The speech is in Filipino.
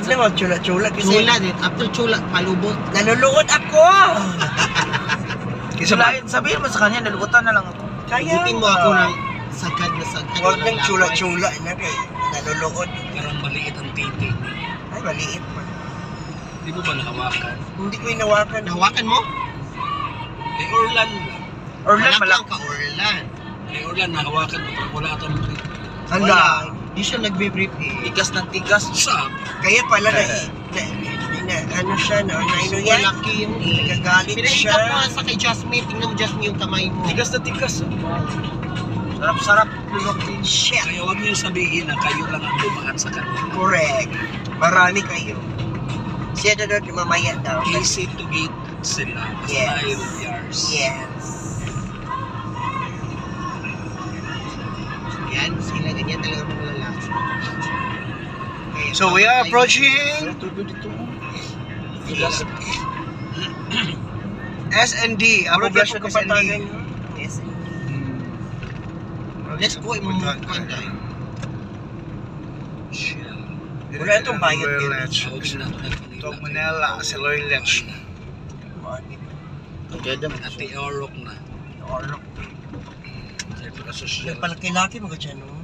Hindi mo, chula-chula. Chula din. After chula, palubot. Naluluot ako! Sulain, sabihin mo sa kanya, nalugutan na lang ako. Kaya Butin mo ako ng sagad na sagad. Huwag nang chula-chula na kay naluluot. Parang maliit ang titi. Ay, maliit pa. Di mo ba nahawakan? Hindi ko inawakan. Nahawakan mo? Kay Orlan. Orlan, Malak lang malak. ka, Orlan. Kay Orlan, nahawakan ko. Parang wala atang brief. Handa. Di siya nagbe-brief eh. Tigas ng tigas. Sabi. Kaya pala ano siya, no? Na ano yan? Malaki yung Nagagalit Pinaikap mo siya. sa kay Jasmine. Tingnan mo Jasmine yung kamay mo. Tigas na tigas. Sarap-sarap. Lunukin. Shit. Kaya huwag niyo sabihin na kayo lang ang dumaan sa kanila. Correct. Marami kayo. Siya na doon mamaya daw. Easy to get sila. Yes. Basta iron years. Yes. Yan, sila ganyan talaga mga lalaki. Okay, So we are approaching Tigas. S&D. Ang poblasyon ng S&D. Yes. Let's go mo mo kanday. Wala itong bayad din. Tawag sila ito ng Ito Manila, si Loy Lech. Ati Orok na. Orok. Siyempre ka social. Palaki-laki mga dyan, no?